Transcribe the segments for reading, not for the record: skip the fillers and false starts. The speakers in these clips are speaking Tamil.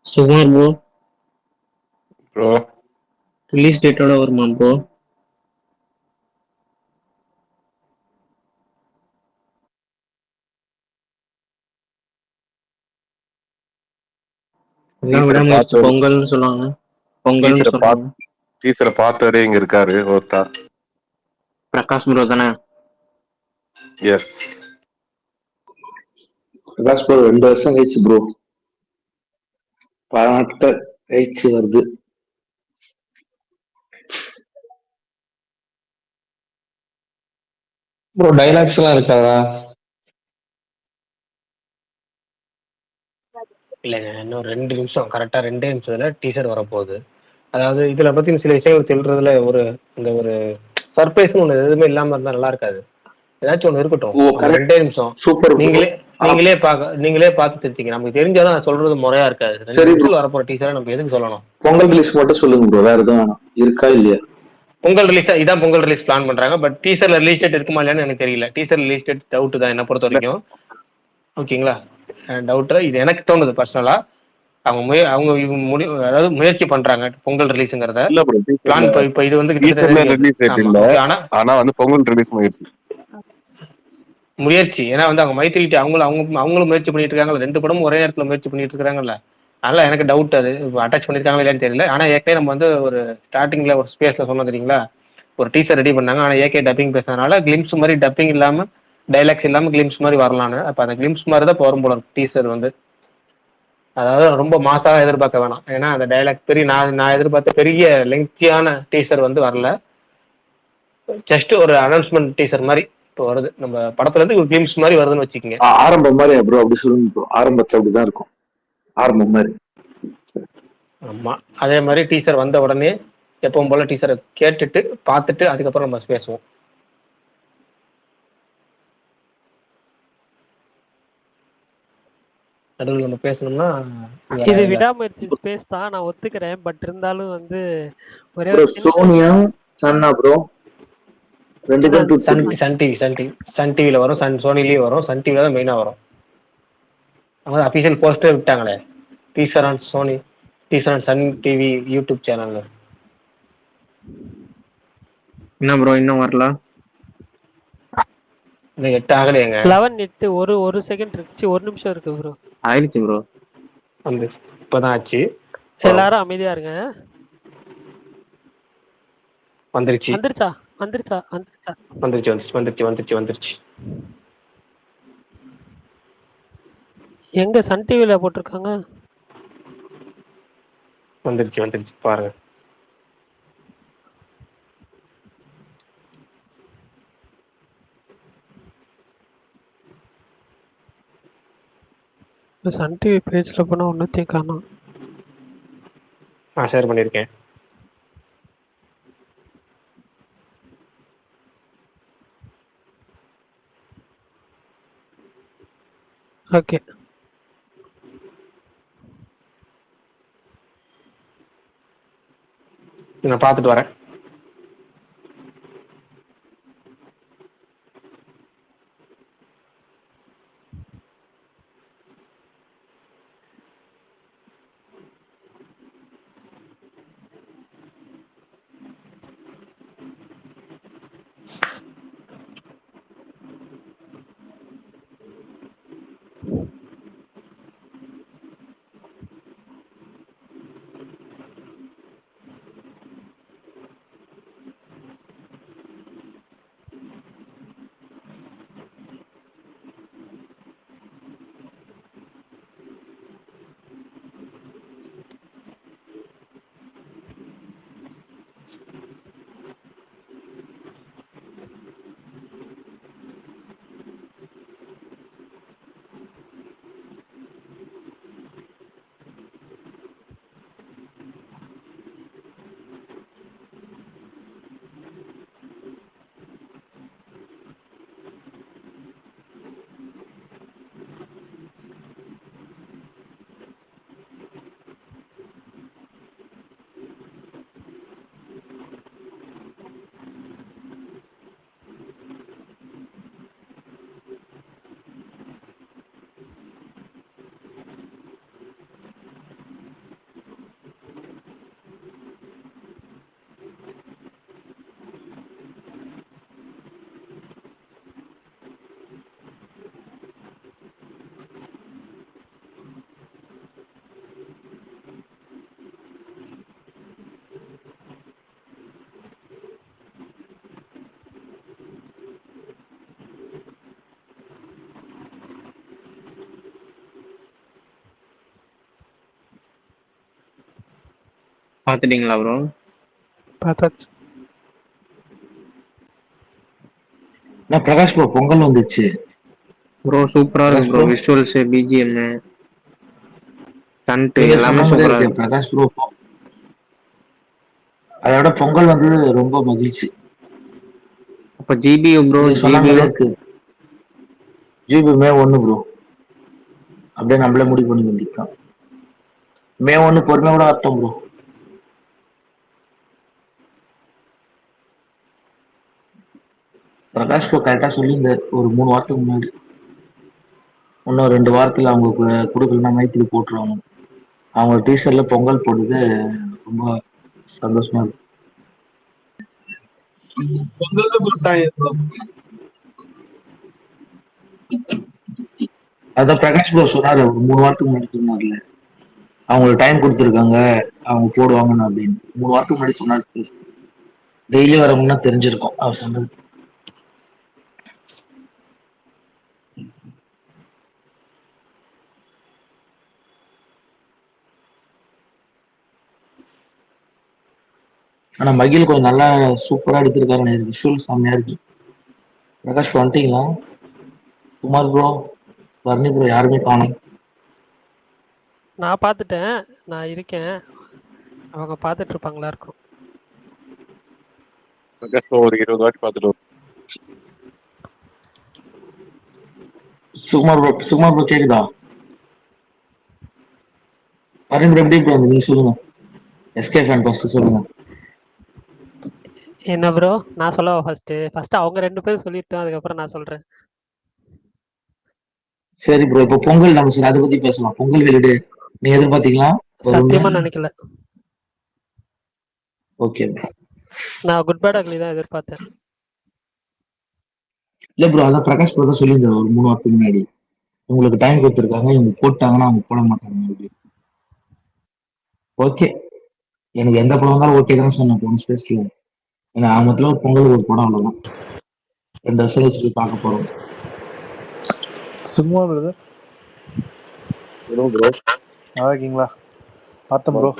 சுமார் ப்ரோ. ப்ரோ ரிலீஸ் டேட்டோட வருமா ப்ரோ? எல்லாம் டீச்சரை விடாமுயற்சி பார்த்து பொங்கல்னு சொல்லுவாங்க. பொங்கல்னு சொல்றாங்க. டீச்சரை பார்த்தவரே இங்க இருக்காரு ஹோஸ்டா. பிரகாஷ் ப்ரோ தானே? எஸ் பிரகாஷ் ப்ரோ 2 வருஷம் கழிச்சு ப்ரோ, பல நாட்கள் கழிச்சு வருது. ப்ரோ டைலாக்ஸ் எல்லாம் இருக்காதா? இல்லைங்க, இன்னும் 2 நிமிஷம், கரெக்டா 2 நிமிஷத்துல டீசர் வரப்போகுது. அதாவது இதுல பத்தி சில விஷயங்கள் சொல்றதுல இந்த ஒரு சர்ப்ரைஸ்னு ஒண்ணு எதுவுமே இல்லாம இருந்தா நல்லா இருக்காது. ஏதாச்சும் ஒண்ணு இருக்கட்டும். ஓ அந்த கரெக்ட், 2 நிமிஷம் சூப்பர் ப்ரோ. நீங்களே பார்த்து தெரிஞ்சுங்க. நமக்கு தெரிஞ்சாதான் நான் சொல்றது முறையா இருக்காது. 2 சரி ப்ரோ, நிமிஷத்துல வரப்போற டீசரை நம்ம எதுக்கு சொல்லணும்? பொங்கல் ரிலீஸ் மட்டும் சொல்லுங்க ப்ரோ, வேற எதுவும் வேணாம். இருக்கா இல்லையா? பொங்கல் ரிலீஸ் இதான் பொங்கல் ரிலீஸ் பிளான் பண்றாங்க. பட் டீசர்ல ரிலீஸ் டேட் இருக்குமா இல்லையான்னு எனக்கு தெரியல. டீசர் ரிலீஸ் டேட் டவுட் தான் என்ன பொறுத்த வரைக்கும். ஓகேங்களா, டவுட். இது எனக்கு தோணுது பர்சனலா. அதாவது முயற்சி பண்றாங்க பொங்கல் ரிலீஸ்ங்கிறத இல்ல ப்ரோ, பிளான். டீசர்ல இப்ப இது வந்து டீசர்ல கிட்டத்தட்ட ரிலீஸ் டேட் ஆமா இல்ல, ஓகே. ஆனா ஆனா வந்து பொங்கல் ரிலீஸ் முயற்சி, ஏன்னா வந்து அவங்க மைத்திரிட்டு அவங்களும் முயற்சி பண்ணிட்டு இருக்காங்கல்ல. 2 படமும் ஒரே நேரத்துல முயற்சி பண்ணிட்டு இருக்காங்கல்ல. அதனால எனக்கு டவுட் அது அட்டாச் பண்ணிருக்காங்களா இல்லையான்னு தெரியல. ஆனா ஏற்கனவே நம்ம வந்து ஒரு ஸ்டார்டிங்ல ஒரு ஸ்பேஸ்ல சொன்னோம் தெரியுங்களா, ஒரு டீசர் ரெடி பண்ணாங்க. ஆனா ஏகே டப்பிங் பேசுறதுனால கிளிம்ஸ் மாதிரி டப்பிங் இல்லாம டைலாக்ஸ் இல்லாம கிளிம்ஸ் மாதிரி வரலான்னு. அப்ப அந்த கிளிம்ஸ் மாதிரி தான் வரும் போல டீசர் வந்து. அதாவது ரொம்ப மாசாக எதிர்பார்க்க வேணாம். ஏன்னா அந்த டைலாக் பெரிய நான் எதிர்பார்த்த பெரிய லெங்க்தியான டீசர் வந்து வரல. ஜஸ்ட் ஒரு அனௌன்ஸ்மெண்ட் டீசர் மாதிரி இப்போ வருது. நம்ம படத்துல இருந்து ஒரு கிளிம்ஸ் மாதிரி வருதுன்னு வச்சுக்கோங்க. ஆரம்பம் மாதிரி ப்ரோ, அப்படி சொல்லுங்க ப்ரோ. ஆரம்பத்துல அப்படிதான் இருக்கும், ஆரம்பம் மாதிரி. ஆமா, அதே மாதிரி டீசர் வந்த உடனே எப்பவும் போல டீசரை கேட்டுட்டு பார்த்துட்டு அதுக்கப்புறம் நம்ம பேசுவோம். நடுவில் நம்ம பேசணும்னா இது விடாமுயற்சி ஸ்பேஸ் தான், நான் ஒத்துக்கிறேன். பட் இருந்தாலும் வந்து ஒரே ப்ரோ சோனியா சன்னா ப்ரோ, சன் டிவில வரும், சோனிலயும் வரும். சன் டிவில தான் மெயினா வரும். அவங்க அபிஷியல் போஸ்டர் விட்டாங்களே, teaser on Sony, teaser on Sun TV YouTube சேனல்ல. என்ன ப்ரோ இன்னும் வரல? இன்னும் 8 ஆகலையேங்க. 11 ஒரு செகண்ட் இருக்கு, 1 நிமிஷம் இருக்கு ப்ரோ. ஆயிடுச்சு ப்ரோ, வந்து இப்பதான் ஆச்சு. எல்லாரும் அமைதியா இருங்க. வந்துருச்சு வந்துருச்சா வந்துருச்சா வந்துருச்சா வந்துருச்சு வந்துருச்சு வந்துருச்சு வந்துருச்சு வந்துருச்சு. எங்க சன் டிவில போட்டிருக்காங்க? வந்துருச்சு வந்துருச்சு பாருங்க. சன் டிவி பேஜ்ல போனா ஒன்னத்தையும் காணோம். நான் ஷேர் பண்ணியிருக்கேன். ஓகே, நான் பார்த்துட்டு வரேன். பாத்துட்டீங்களா ப்ரோ? பார்த்தாச்சு. நான் பிரகாஷ் ப்ரோ பொங்கல் வந்துச்சு. ப்ரோ சூப்பரா இருக்கு Prakash bro. Bro visuals, BGM, stunt நீங்க எல்லாமே சொன்ன மாதிரி சூப்பரா இருக்கு இருக்கு. பிரகாஷ் ப்ரோ. அதோட பொங்கல் வந்து ரொம்ப மகிழ்ச்சி. அப்ப ஜிபியூ ப்ரோ, நீங்க சொன்ன ஜிபியூ மாதிரி இருக்கு. ஜிபி மே 1 ப்ரோ. அப்படியே நம்மளே முடிவு பண்ணி வேண்டியதுதான். மே 1 பொறுமையோட வரட்டும் ப்ரோ. பிரகாஷ் ப்ரோ கரெக்டா சொல்லியிருந்தாரு ஒரு 3 வாரத்துக்கு முன்னாடி. இன்னும் 2 வாரத்துல அவங்க கொடுக்கலன்னா மைத்திரி போட்டுருவாங்க. அவங்க டீசர்ட்ல பொங்கல் போட்டது ரொம்ப சந்தோஷமா இருக்கு. பொங்கல்ல கொடுத்தாங்க ப்ரோ. அதான் பிரகாஷ் ப்ரோ சொன்னாரு ஒரு 3 வாரத்துக்கு முன்னாடி சொன்னார்ல. அவங்களுக்கு டைம் கொடுத்துருக்காங்க, அவங்க போடுவாங்கன்னு அப்படின்னு 3 வாரத்துக்கு முன்னாடி சொன்னாரு. டெய்லி வர முன்னா தெரிஞ்சிருக்கும் அவர் சொன்னது. ஆனா மகிழ் கொஞ்சம் நல்லா சூப்பரா எடுத்திருக்காரு. விஷுவல் செம்மையா இருக்கு. பிரகாஷ் ப்ரோ வந்துட்டீங்களா? குமார் ப்ரோ, வர்ணி ப்ரோ யாருமே காணும். நான் பார்த்துட்டேன். நான் இருக்கேன். அவங்க பார்த்துட்டு இருப்பாங்களா இருக்கும். பிரகாஷ் bro ஒரு 20 வாட்டி பார்த்துட்டு வரும். சுகுமார் ப்ரோ கேக்குதா? வர்ணி ப்ரோ எப்படி ப்ரோ நீங்க சொல்லுங்க. எஸ்கே ஃபேன் ஃபர்ஸ்ட் சொல்லுங்க. என்ன ப்ரோ? நான் சொல்லவா ஃபர்ஸ்ட் அவங்க 2 பேரும் சொல்லிட்டோம், அதுக்கப்புறம் நான் சொல்றேன். சரி ப்ரோ, இப்போ பொங்கல் நம்ம சரி அதை பத்தி பேசலாம். பொங்கல் வெளியிடு நீங்க எதிர்பார்த்தீங்களா வரும்னு? சத்தியமா நினைக்கல. Okay bro. நான் குட் பேட் அக்லி தான் எதிர்பார்த்தேன். இல்ல ப்ரோ, அதான் பிரகாஷ் ப்ரோ தான் சொல்லியிருந்தாரு ஒரு 3 வாரத்துக்கு முன்னாடி. உங்களுக்கு டைம் கொடுத்துருக்காங்க, இவங்க போட்டாங்கன்னா அவங்க போட மாட்டாங்க அப்படி. ஓகே, எனக்கு எந்த படம் இருந்தாலும் ஓகே தான் சொன்னேன் போன ஸ்பேஸ்ல. ஏன்னா ஆமத்துல ஒரு பொங்கல் ஒரு படம் அவ்வளவுதான். 2 வருஷம் கழிச்சு போய் பார்க்க போறோம். சும்மா பிரதர் சொல்லுங்க ப்ரோ. நல்லா இருக்கீங்களா? பார்த்தேன் ப்ரோ,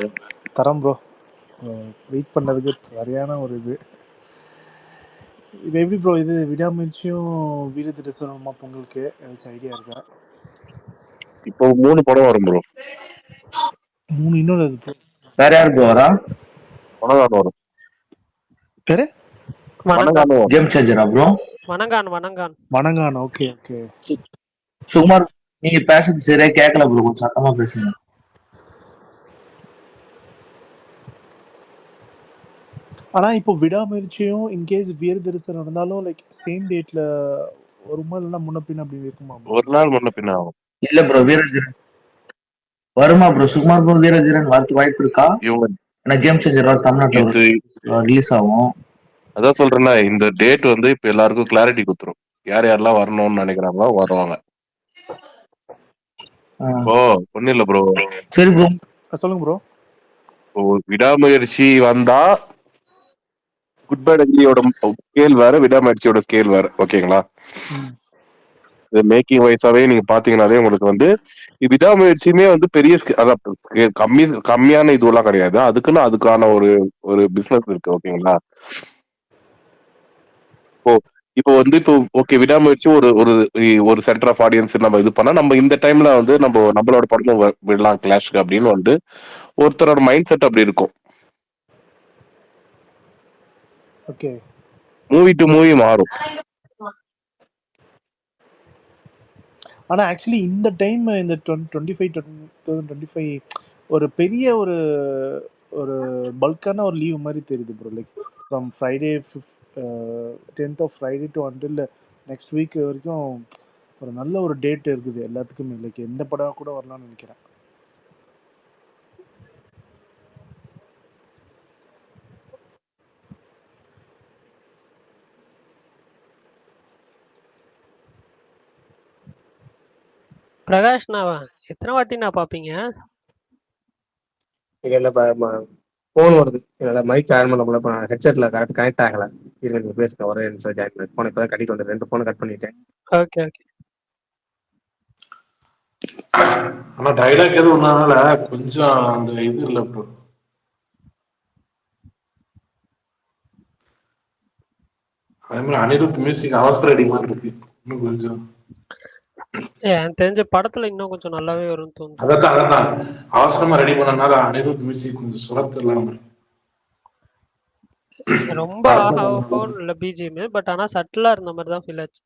தரம் ப்ரோ. வெயிட் பண்ணதுக்கு சரியான ஒரு இது. இப்போ எப்படி ப்ரோ இது விடாமுயற்சியும் வீர திருசனமா பொங்கலுக்கு ஏதாச்சும் ஐடியா இருக்கா? இப்போ 3 படம் வரும் ப்ரோ. 3 இன்னொரு இது ப்ரோ. வேற யாரு ப்ரோ வரா? வணங்கான் வரும். பேரு வணங்கான். வரும். கேம் சேஞ்சரா bro? Vanangaan. Vanangaan. Okay okay. Sukumar நீங்க பேசுறது சரியா கேட்கல ப்ரோ, கொஞ்சம் சத்தமா பேசுங்க. ஆனா இப்போ விடாமுயற்சியும் இன்கேஸ் வீர திருசனம் நடந்தாலும் லைக் சேம் டேட்ல வருமா இல்லைன்னா முன்ன பின்ன அப்படி இருக்குமா ப்ரோ? ஒரு நாள் முன்ன பின்ன ஆகும். இல்ல ப்ரோ, வீரஜீரன் வருமா ப்ரோ? சுகுமார் ப்ரோ வீரஜீரன் வரதுக்கு வாய்ப்பு இருக்கா? இவங்க ஏன்னா கேம் சேஞ்சர் தமிழ்நாட்டில் இது ரிலீஸ் ஆகும். அதான் சொல்றேன்னா இந்த டேட் வந்து இப்ப எல்லாருக்கும் கிளாரிட்டி கொடுத்துரும். யார் யாரெல்லாம் வரணும்னு நினைக்கிறாங்களோ வருவாங்க. இப்போ ஒன்னும் இல்ல ப்ரோ. சரி ப்ரோ சொல்லுங்க ப்ரோ. விடாமுயற்சி வந்தா குட் பேட் அக்லியோட ஸ்கேல் வேற, விடாமுயற்சியோட ஸ்கேல் வேற. ஓகேங்களா? இது மேக்கிங் வைஸாவே நீங்க பாத்தீங்கன்னாலே உங்களுக்கு வந்து விடாமுயற்சியுமே வந்து பெரிய கம்மியான இதுவெல்லாம் கிடையாது. அதுக்கான ஒரு பிசினஸ் இருக்கு. ஓகேங்களா? இப்போ வந்து இப்போ ஓகே விடாமுயற்சி ஒரு ஒரு ஒரு சென்டர் ஆஃப் ஆடியன்ஸ் நம்ம இது பண்ணா நம்ம இந்த டைம்ல வந்து நம்மளோட படமும் விடலாம் கிளாஷ்க்கு அப்படின்னு வந்து ஒருத்தரோட மைண்ட் செட் அப்படி இருக்கும். ஓகே. மூவி டு மூவி மாறும். ஆனா ஆக்சுவலி இந்த டைம் இந்த 2025 ஒரு பெரிய ஒரு ஒரு பல்கான ஒரு லீவ் மாதிரி தெரியுது bro. Like from Friday 10th of Friday to until next week வரைக்கும் ஒரு நல்ல ஒரு டேட் இருக்குது எல்லாத்துக்குமே. லைக் எந்த படம் கூட வரலாம்னு நினைக்கிறேன். பிரகாஷ், நான் எத்தனை வாட்டி நான் பாப்பீங்க? இல்ல போன் வருது. என்னால மைக் ஆன் பண்ண முடியல. ஹெட்செட்ல கரெக்ட் கனெக்ட் ஆகல. இருங்க நீங்க பேசுங்க, ஒரே நிமிஷம் ஜாயின் பண்ணி போன் இப்பதான் கட்டிட்டு வந்து 2 போன் கட் பண்ணிட்டேன். ஓகே. ஆனா டைலாக் எதுவும் ஒன்னால கொஞ்சம் அந்த இது இல்ல ப்ரோ. அதே மாதிரி அனிருத் மியூசிக் அவசர அடி மாதிரி இருக்கு. இன்னும் கொஞ்சம் எனக்கு தெரிஞ்ச படத்துல இன்னும் கொஞ்சம் நல்லாவே வரும்னு தோணுது. அதான் அவசரமா ரெடி பண்ணனால அனிருத் மியூசிக் கொஞ்சம் சுரத்து இல்லாம இருக்கு. ரொம்ப படத்தை ஆஹோன்னு இல்லை பிஜிஎம், பட் ஆனா சட்டிலா இருந்த மாதிரி தான் ஃபீல் ஆச்சு.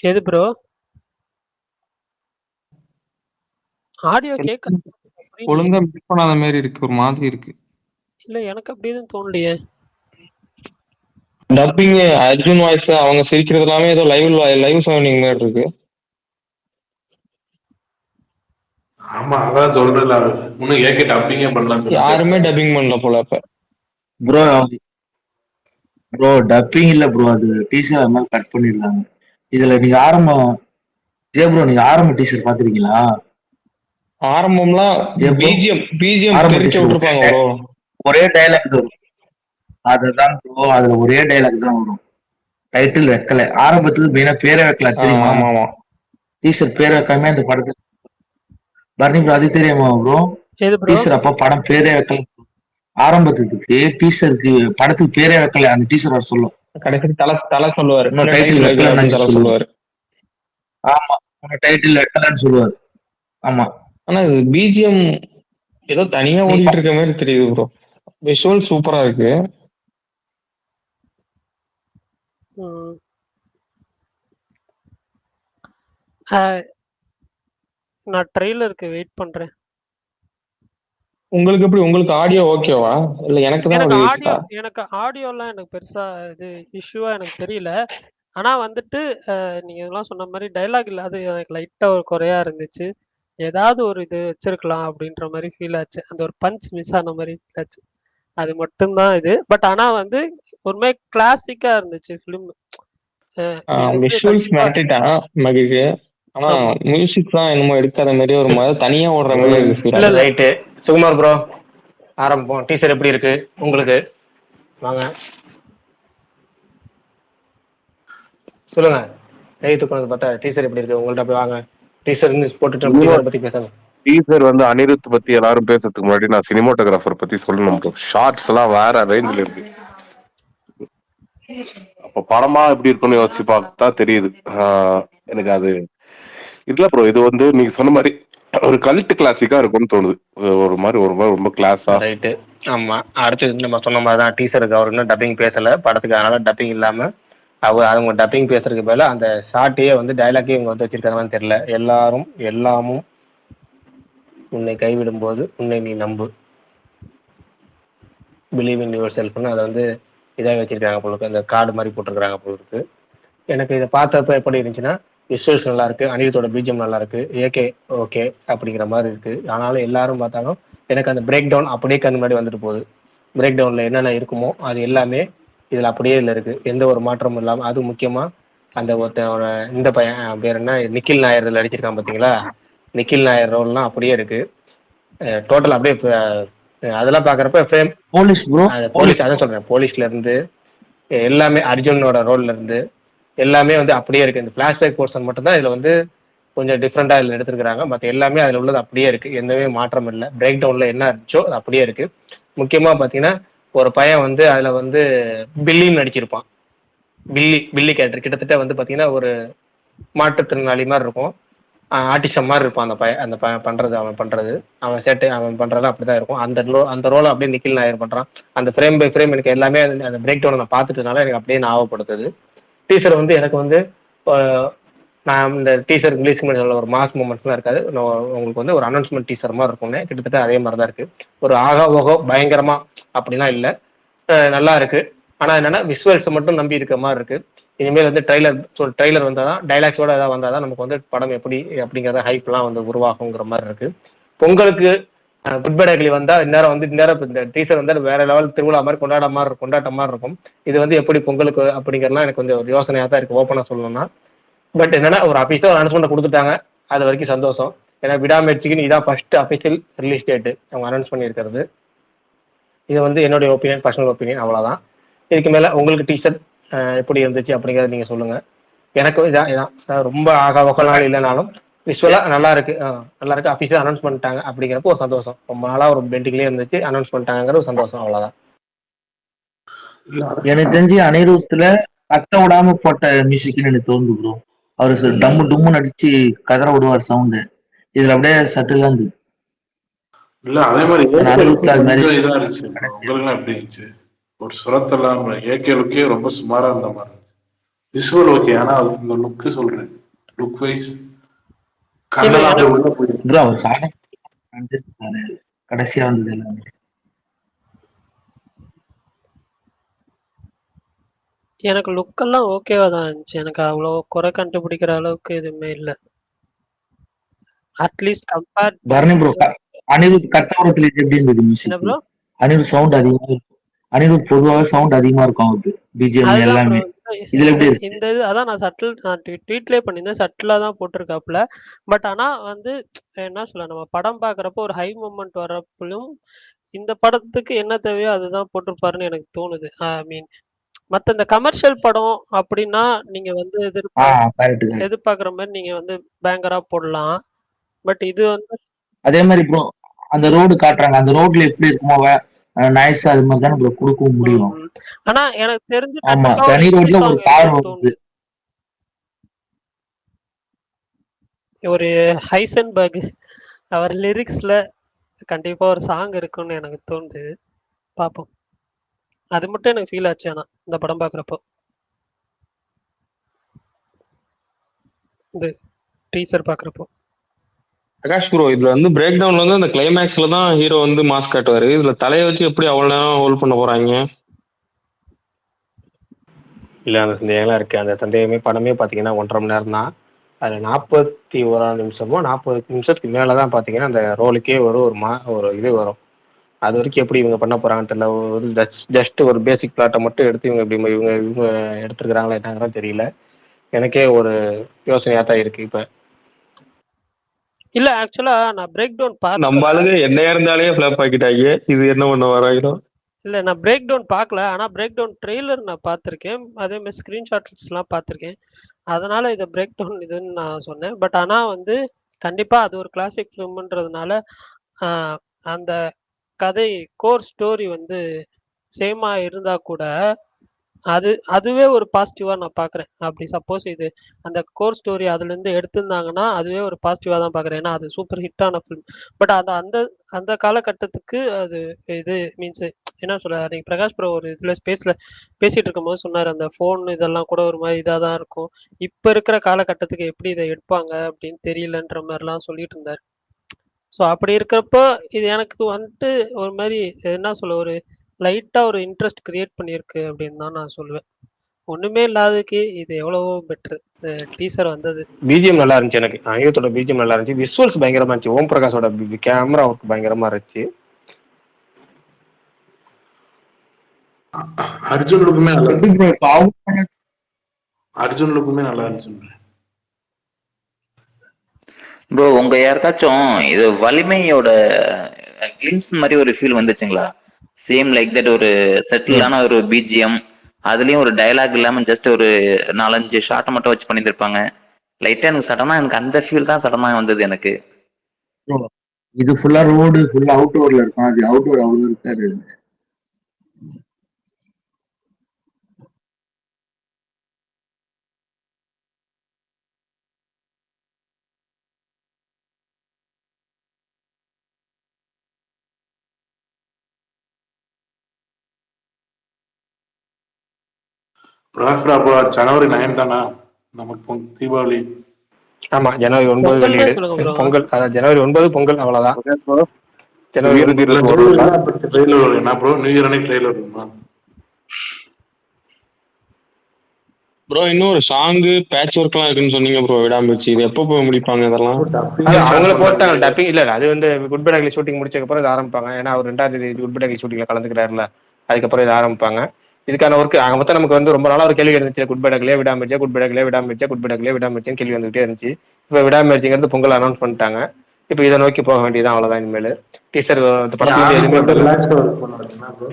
எது ப்ரோ? ஆடியோ கேட்க ஒழுங்கா மிஸ் பண்ணாத மாதிரி இருக்கு, ஒரு மாதிரி இருக்கு. இல்ல எனக்கு அப்படி எதுவும் தோணலையே. டப்பிங் அர்ஜுன் வாய்ஸ் அவங்க சிரிக்கிறது எல்லாமே ஏதோ லைவ் சவுண்டிங் மாதிரி இருக்கு. ஆமா அதான் சொல்றேன்ல, இன்னும் ஏகே டப்பிங்கே பண்ணலாம். யாருமே டப்பிங் பண்ணல போல இப்ப. ப்ரோ டப்பிங் இல்ல ப்ரோ, அது டீசர் அது மாதிரி கட் பண்ணிருக்காங்க. இதுல நீங்க ப்ரோ நீங்க ஆரம்ப டீசர் பாத்திருக்கீங்களா? ஆரம்பம்லாம் பிஜிஎம் ஆரம்ப தெரிக்க டீசர் விட்டுருப்பாங்க ப்ரோ. ஒரே டைலாக் வரும். அதுதான் ப்ரோ, அதுல ஒரே டைலாக் தான் வரும். டைட்டில் வைக்கல. ஆரம்பத்துல மெயினா பேரை வைக்கல தெரியுமா? ஆமா டீசர் பேரை வைக்காம அந்த படத்துக்கு பரணி ப்ரோ அது தெரியுமா ப்ரோ? எது ப்ரோ? டீசர் அப்ப படம் பேரே வைக்கல. ஆரம்பத்துக்கு டீசருக்கு படத்துக்கு பேரே வைக்கல. அந்த டீசர் வர சொல்லும். கடைசி தலை சொல்லுவாரு, இன்னும் டைட்டில் வைக்கலன்னு தலை சொல்லுவாரு. ஆமா, டைட்டில் வைக்கலன்னு சொல்லுவாரு. ஆமா, ஆனா இது பிஜிஎம் ஏதோ தனியா ஓடிட்டு இருக்க மாதிரி தெரியுது ப்ரோ. விஷுவல் சூப்பரா இருக்கு. நான் ட்ரெய்லருக்கு வெயிட் பண்றேன். உங்களுக்கு எப்படி? உங்களுக்கு ஆடியோ ஓகேவா இல்ல எனக்கு தான் அப்படி இருக்கா? எனக்கு ஆடியோலாம் எனக்கு பெருசா இது இஷ்யூவா எனக்கு தெரியல. ஆனா வந்துட்டு நீங்க இதெல்லாம் சொன்ன மாதிரி டைலாக் இல்லாத எனக்கு லைட்டா ஒரு குறையா இருந்துச்சு. ஏதாவது ஒரு இது வச்சிருக்கலாம் அப்படின்ற மாதிரி ஃபீல் ஆச்சு. அந்த ஒரு பஞ்ச் மிஸ் ஆன மாதிரி ஃபீல் ஆச்சு. அது மட்டும்தான் இது. பட் ஆனா வந்து ஒருமே கிளாசிக்கா இருந்துச்சு ஃபிலிம். விஷுவல்ஸ் மிரட்டிட்டான் மகிக்கு. ஆனா மியூசிக் தான் என்னமோ எடுக்காத மாதிரி ஒரு மாதிரி தனியா ஓடுற மாதிரி இருக்கு. இல்ல ரைட்டு. சுகுமார் ப்ரோ ஆரம்பம். டீசர் எப்படி இருக்கு உங்களுக்கு? வாங்க சொல்லுங்க. கைத்து கொண்டு பார்த்தா டீசர் எப்படி இருக்கு உங்கள்ட்ட? போய் வாங்க டீசர் போட்டுட்டு டீசர் பத்தி பேசலாம். டீசர் வந்து அனிருத் பத்தி எல்லாரும் பேசுறதுக்கு முன்னாடி நான் சினிமாட்டோகிராஃபர் பத்தி சொல்லணும் ப்ரோ. ஷார்ட்ஸ் எல்லாம் வேற ரேஞ்சில் இருக்கு. அப்ப படமா எப்படி இருக்குன்னு யோசிச்சு பார்த்தா தெரியுது. எனக்கு அது இல்ல ப்ரோ, இது வந்து நீங்க சொன்ன மாதிரி ஒரு கல்ட் கிளாசிக்கா இருக்கும்னு தோணுது. ஒரு மாதிரி ரொம்ப கிளாஸா. ரைட்டு. ஆமா, அடுத்து நம்ம சொன்ன மாதிரி தான் டீசருக்கு அவர் இன்னும் டப்பிங் பேசல படத்துக்கு. அதனால டப்பிங் இல்லாம அவங்க டப்பிங் பேசுறதுக்கு பதிலா அந்த ஷார்ட்டையே வந்து டைலாக்கே இவங்க வந்து வச்சிருக்காங்கன்னு தெரியல. எல்லாமும் உன்னை கைவிடும் போது உன்னை நீ நம்பு, பிலீவ் இன் யுவர் செல்ஃப்னு அதை வந்து இதாக வச்சிருக்காங்க போலுக்கு. அந்த கார்டு மாதிரி போட்டிருக்காங்க போலுக்கு. எனக்கு இதை பார்த்தப்ப எப்படி இருந்துச்சுன்னா, விஷுவல்ஸ் நல்லா இருக்கு, அனிருத்தோட பிஜிஎம் நல்லா இருக்கு, ஏகே ஓகே அப்படிங்கிற மாதிரி இருக்கு. ஆனாலும் எல்லாரும் பார்த்தாலும் எனக்கு அந்த பிரேக் டவுன் அப்படியே கண் முன்னாடி வந்துட்டு போகுது. பிரேக் டவுன்ல என்னென்ன இருக்குமோ அது எல்லாமே இதுல அப்படியே இல்லை இருக்கு, எந்த ஒரு மாற்றமும் இல்லாம. அது முக்கியமா அந்த ஒருத்தனோட இந்த பையன் பேர் என்ன, நிக்கில் நாயர் இதுல அடிச்சிருக்கான் பாத்தீங்களா? நிக்கில் நாயர் ரோல்லாம் அப்படியே இருக்கு. டோட்டல் அப்படியே அதெல்லாம் பாக்குறப்ப போலீஸ் அதான் சொல்றேன். போலீஸ்ல இருந்து எல்லாமே அர்ஜுனோட ரோல்ல இருந்து எல்லாமே வந்து அப்படியே இருக்கு. இந்த பிளாஷ்பேக் போர்ஷன் மட்டும் தான் இதுல வந்து கொஞ்சம் டிஃப்ரெண்டா இதுல எடுத்துருக்காங்க. மற்ற எல்லாமே அதுல உள்ளது அப்படியே இருக்கு, எந்தவே மாற்றம் இல்லை. பிரேக் டவுன்ல என்ன இருந்துச்சோ அது அப்படியே இருக்கு. முக்கியமா பாத்தீங்கன்னா ஒரு பையன் வந்து அதுல வந்து பில்லின்னு நடிச்சிருப்பான். பில்லி கேரக்டர் கிட்டத்தட்ட வந்து பாத்தீங்கன்னா ஒரு மாற்றுத்திறனாளி மாதிரி இருக்கும், ஆர்டிசம் மாதிரி இருப்பான் அந்த பையன். அந்த அவன் பண்றது அப்படிதான் இருக்கும். அந்த ரோலை அப்படியே நிக்கில் நாயர் பண்றான். அந்த ஃப்ரேம் பை ஃப்ரேம் எனக்கு எல்லாமே அந்த பிரேக் டவுன் நான் பார்த்துட்டனால எனக்கு அப்படியே ஞாபகப்படுத்துது. டீசர் வந்து எனக்கு வந்து நான் இந்த டீசர் ரிலீஸ் பண்ணி ஒரு மாஸ் மூமெண்ட்ஸ்லாம் இருக்காது. உங்களுக்கு வந்து ஒரு அனௌன்ஸ்மெண்ட் டீசர் மாதிரி இருக்கும்னு கிட்டத்தட்ட அதே மாதிரி தான் இருக்கு. ஒரு ஆகா ஓகோ பயங்கரமா அப்படிலாம் இல்லை, நல்லா இருக்கு. ஆனா என்னன்னா விஷுவல்ஸ் மட்டும் நம்பி இருக்கிற மாதிரி இருக்கு. இனிமேல் வந்து ட்ரைலர் வந்தாதான், டைலாக்ஸோட ஏதாவது வந்தாதான் நமக்கு வந்து படம் எப்படி அப்படிங்கிறத ஹைப்லாம் வந்து உருவாகுங்கிற மாதிரி இருக்கு. பொங்கலுக்கு குட் பை டக்லி வந்தா இந்நேரம் இந்த டீசர் வந்து வேற லெவல் திருவிழா மாதிரி கொண்டாட்ட மாதிரி இருக்கும். இது வந்து எப்படி பொங்கலுக்கு அப்படிங்கிறதுலாம் எனக்கு கொஞ்சம் ஒரு யோசனையா தான் இருக்கு, ஓப்பனா சொல்லணும்னா. பட் என்னன்னா ஒரு அபிஷியலா ஒரு அனௌன்ஸ்மெண்ட் கொடுத்துட்டாங்க, அது வரைக்கும் சந்தோஷம். ஏன்னா விடாமுயற்சிக்கு இதான் ஃபர்ஸ்ட் அஃபிஷியல் ரிலீஸ் டேட் அவங்க அனௌன்ஸ் பண்ணியிருக்கிறது. இது வந்து என்னுடைய ஒப்பீனியன், பர்சனல் ஒப்பீனியன், அவ்வளோதான். இதுக்கு மேலே உங்களுக்கு டீஷர்ட் எப்படி இருந்துச்சு அப்படிங்கிறத நீங்கள் சொல்லுங்கள். எனக்கு இதான் ரொம்ப ஆகா ஒக்கல் இல்லைனாலும் விஷுவலா நல்லா இருக்கு, நல்லா இருக்கு. அஃபிஷியல் அனௌன்ஸ் பண்ணிட்டாங்க அப்படிங்கிறப்போ ஒரு சந்தோஷம். ரொம்ப நாளாக ஒரு பெண்டிங்லேயே இருந்துச்சு, அனௌன்ஸ் பண்ணிட்டாங்கிற ஒரு சந்தோஷம், அவ்வளோதான். எனக்கு தெரிஞ்சு அனிருத்துல கத்த விடாம போட்ட மியூசிக்னு எனக்கு தோணுது ப்ரோ. அவரு டம்மு டும்முன்னு அடிச்சு கதற விடுவார் சவுண்டு. இதுல அப்படியே சட்டிலா இருந்து இல்ல அதே மாதிரி அனிருத்ல அது மாதிரி கொஞ்சம் இதா இருந்துச்சு. உங்களுக்குலாம் எப்படி இருந்துச்சு? ஒரு சுரத்தெல்லாம் ஏகேலுக்கே ரொம்ப சுமாரா இருந்த மாதிரி இருந்துச்சு. விஷுவல் ஓகே, ஆனா அது இந்த லுக்கு சொல்றேன், லுக் வைஸ் கண்ணெல்லாம் அப்படியே உள்ள போயிருக்கு. ப்ரோ அவர் சாதனை கடைசியா வந்தது எல்லாமே. எனக்கு லுக்கெல்லாம் ஓகேவா தான் இருந்துச்சு. எனக்கு அவ்வளோ குறை கண்டுபிடிக்கிற அளவுக்கு எதுவுமே இல்லை. At least compare Bharani bro, Anirudh கத்தவரத்துல எப்படி இருந்தது என்ன மியூசிக்? ப்ரோ? அனிருத் சவுண்ட் அதிகமா இருக்கும். அனிருத் பொதுவாக சவுண்ட் அதிகமா இருக்கும் அவருக்கு, பிஜிஎம் அதுதான் ப்ரோ. எல்லாமே. இதுல எப்படி இருக்கு? இந்த இது அதான் நான் ட்வீட்லேயே பண்ணியிருந்தேன். சட்டிலாக தான் போட்டிருக்காப்புல. பட் ஆனால் வந்து என்ன சொல்ல, நம்ம படம் பார்க்குறப்போ ஒரு ஹை மூமெண்ட் வர்றப்பலும் இந்த படத்துக்கு என்ன தேவையோ அதுதான் போட்டிருப்பாருன்னு எனக்கு தோணுது. ஐ மீன் மற்ற இந்த கமர்ஷியல் படம் அப்படின்னா நீங்க வந்து எதிர்பார்க்குற மாதிரி நீங்க வந்து பேங்கரா போடலாம். பட் இது வந்து அதே மாதிரி ப்ரோ அந்த ரோடு காட்டுறாங்க, அந்த ரோட்ல எப்படி இருக்குமோ நாய்ஸ் அது மாதிரி தானே ப்ரோ கொடுக்க முடியும். ஆனா எனக்கு தெரிஞ்சு ஆமா, தனி ரோட்ல ஒரு கார் வருது. ஒரு ஹைசன்பர்க் அவர் லிரிக்ஸ்ல கண்டிப்பா ஒரு சாங் இருக்குன்னு எனக்கு தோணுது. பாப்போம். அது மட்டும் எனக்கு ஃபீல் ஆச்சு ஆனா இந்த படம் பாக்குறப்போ, இந்த டீசர் பாக்குறப்போ. பிரகாஷ் ப்ரோ, இதுல வந்து பிரேக் டவுன்ல வந்து அந்த கிளைமேக்ஸ்ல தான் ஹீரோ வந்து மாஸ்க் காட்டுவாரு. இதுல தலையை வச்சு எப்படி அவ்வளவு நேரம் ஹோல்ட் பண்ண போறாங்க? இல்ல அந்த சந்தேகம்லாம் இருக்கு. அந்த சந்தேகமே படமே பாத்தீங்கன்னா 1.5 மணி நேரம் தான். அதுல 41 நிமிஷமோ 40 நிமிஷத்துக்கு மேலதான் பாத்தீங்கன்னா அந்த ரோலுக்கே ஒரு இது வரும். அது வரைக்கும் எப்படி இவங்க பண்ண போறாங்கன்னு தெரியல. ஜஸ்ட் ஒரு பேசிக் பிளாட்டை மட்டும் எடுத்து இவங்க எடுத்துருக்காங்களா என்னங்கிறத தெரியல. எனக்கே ஒரு யோசனையா தான் இருக்கு இப்ப. இல்ல ஆக்சுவலா நான் பிரேக் டவுன் பார்க்கல. நம்ம ஆளுங்க என்ன இருந்தாலே ஃபிளாப் ஆக்கிட்டாங்க. இது என்ன பண்ண வராங்களோ? இல்ல நான் பிரேக் டவுன் பார்க்கல. ஆனா பிரேக் டவுன் ட்ரெய்லர் நான் பார்த்திருக்கேன். அதே மாதிரி ஸ்கிரீன்ஷாட்ஸ்லாம் பார்த்திருக்கேன். அதனால இதை பிரேக் டவுன் இதுன்னு நான் சொன்னேன். பட் ஆனா வந்து கண்டிப்பா அது ஒரு கிளாசிக் ஃபிலிம்ன்றதுனால அந்த கதை கோர் ஸ்டோரி வந்து சேமா இருந்தா கூட அதுவே ஒரு பாசிட்டிவா நான் பாக்குறேன். அப்படி சப்போஸ் இது அந்த கோர் ஸ்டோரி அதுல இருந்து எடுத்திருந்தாங்கன்னா அதுவே ஒரு பாசிட்டிவா தான் பாக்குறேன். ஏன்னா அது சூப்பர் ஹிட்டான ஃபிலிம். பட் அது அந்த அந்த காலகட்டத்துக்கு அது இது மீன்ஸ் என்ன சொல்ல, நீங்க பிரகாஷ் ப்ரோ ஒரு இதுல ஸ்பேஸ்ல பேசிட்டு இருக்கும்போது சொன்னாரு அந்த போன் இதெல்லாம் கூட ஒரு மாதிரி இதாக தான் இருக்கும். இப்ப இருக்கிற காலகட்டத்துக்கு எப்படி இதை எடுப்பாங்க அப்படின்னு தெரியலன்ற மாதிரிலாம் சொல்லிட்டு இருந்தாரு. ஸோ அப்படி இருக்கிறப்போ இது எனக்கு வந்துட்டு ஒரு மாதிரி என்ன சொல்ல, ஒரு லைட்டா ஒரு இன்ட்ரெஸ்ட் கிரியேட் பண்ணியிருக்கு அப்படின்னு தான் நான் சொல்லுவேன். ஒண்ணுமே இல்லாததுக்கு இது எவ்வளவோ பெட்டர். டீசர் வந்தது. பிஜிஎம் நல்லா இருந்துச்சு. எனக்கு அனிருத்தோட பிஜிஎம் நல்லா இருந்துச்சு. விஷுவல்ஸ் பயங்கரமா இருந்துச்சு. ஓம் பிரகாஷோட கேமரா ஒர்க் பயங்கரமா இருந்துச்சு. அர்ஜுனுக்குமே நல்லா அர்ஜுனுக்குமே நல்லா இருந்துச்சு ப்ரோ. உங்க யாருக்காச்சும் இது வலிமையோட கிளிம்ஸ் மாதிரி ஒரு ஃபீல் வந்துச்சுங்களா? சேம் லைக் தட் ஒரு செட்டிலான ஒரு பிஜிஎம், அதுலயும் ஒரு டயலாக் இல்லாம ஜஸ்ட் ஒரு 4-5 ஷாட்டை மட்டும் வச்சு பண்ணியிருப்பாங்க. லைட்டா எனக்கு சடனா எனக்கு அந்த ஃபீல் தான் சடனா வந்தது எனக்கு. இது ஃபுல்லா ரோடு ஃபுல்லா அவுட்டோர்ல இருக்கும். அது அவுட்டோர் அவ்வளவு இருக்காது. ஜனவரி 9 தானா நமக்கு தீபாவளி? ஆமா, ஜனவரி 9 வெளியீடு. பொங்கல், அதாவது ஜனவரி 9 பொங்கல், அவ்வளவுதான். ஜனவரி என்ன ப்ரோ, நியூ இயர் அன்னைக்கு ட்ரெய்லர் வருமா ப்ரோ? இன்னும் ஒரு சாங் பேட்ச் ஒர்க் எல்லாம் இருக்குன்னு சொன்னீங்க ப்ரோ, விடாமுயற்சி. இது எப்போ போய் முடிப்பாங்க இதெல்லாம்? அவங்கள போட்டாங்க டப்பிங். இல்ல அது வந்து குட் பை டாக்லி ஷூட்டிங் முடிச்சதுக்கு அப்புறம் இது ஆரம்பிப்பாங்க. ஏன்னா அவர் 2ஆம் தேதி குட் பை டாக்லி ஷூட்டிங்ல கலந்துக்கிறாருல, அதுக்கப்புறம் இது ஆரம்பிப்பாங்க. இதுக்கான ஒர்க் ஆக மொத்தம் நமக்கு வந்து ரொம்ப நாளா ஒரு கேள்வி இருந்துச்சு. குட் பை டாக்லியே விடாமுயற்சியா, குட் பை டாக்லியே விடாமுயற்சியா, குட் பை டாக்லியே விடாமுயற்சின்னு கேள்வி வந்துகிட்டே இருந்துச்சு. இப்ப விடாமுயற்சிங்கிறது பொங்கல் அனௌன்ஸ் பண்ணிட்டாங்க. இப்போ இதை நோக்கி போக வேண்டியதான், அவ்வளவுதான். இனிமேல் டீசர் படத்துல இருந்து ஆளுக்கு எதுவுமே மட்டும் வரல. ரிலாக்ஸா ஒர்க் பண்ண ப்ரோ.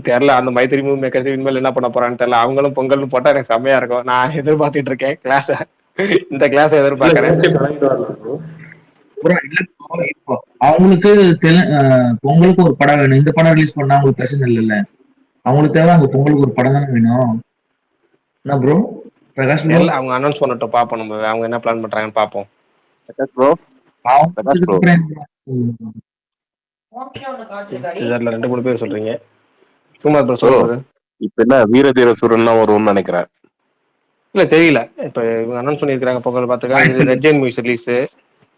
தெரியல அந்த மைத்திரி மூவி மேக்கர்ஸ் இனிமேல் என்ன பண்ண போறான்னு தெரியல. அவங்களும் பொங்கல் போட்டா எனக்கு செம்மையா இருக்கும். நான் எதிர்பார்த்துட்டு இருக்கேன் கிளாஸ், இந்த கிளாஸ் இல்ல எதிர்பார்க்கறேன். ஓகே தலையிட்டு வரல ப்ரோ. bro, இல்ல bro, இப்போ அவங்களுக்கு பொங்கலுக்கு ஒரு படம் வேணும். இந்த படம் ரிலீஸ் பண்ணா அவங்களுக்கு பிரச்சனை இல்லைல்ல. அவங்களுக்கு தேவை அங்க பொங்கலுக்கு ஒரு படம் தானே வேணும். என்ன ப்ரோ பிரகாஷ் ப்ரோ? தெரியல, அவங்க அனௌன்ஸ் பண்ணட்டும், பார்ப்போம். நம்ம அவங்க என்ன பிளான் பண்றாங்கன்னு பார்ப்போம். பிரகாஷ் ப்ரோ, பிரகாஷ் ப்ரோ, தெரியல, 2-3 பேர் சொல்றீங்க. சும்மா ப்ரோ ப்ரோ சொல்றது இப்ப என்ன வீரதீர சூரன்னா வரும்னு நினைக்கிறேன். இல்ல, தெரியல. இப்ப இவங்க அனௌன்ஸ் பண்ணிருக்காங்க பொங்கல் பார்த்துக்க. இது ரெட்ஜன் மியூஸ் ரிலீஸ்,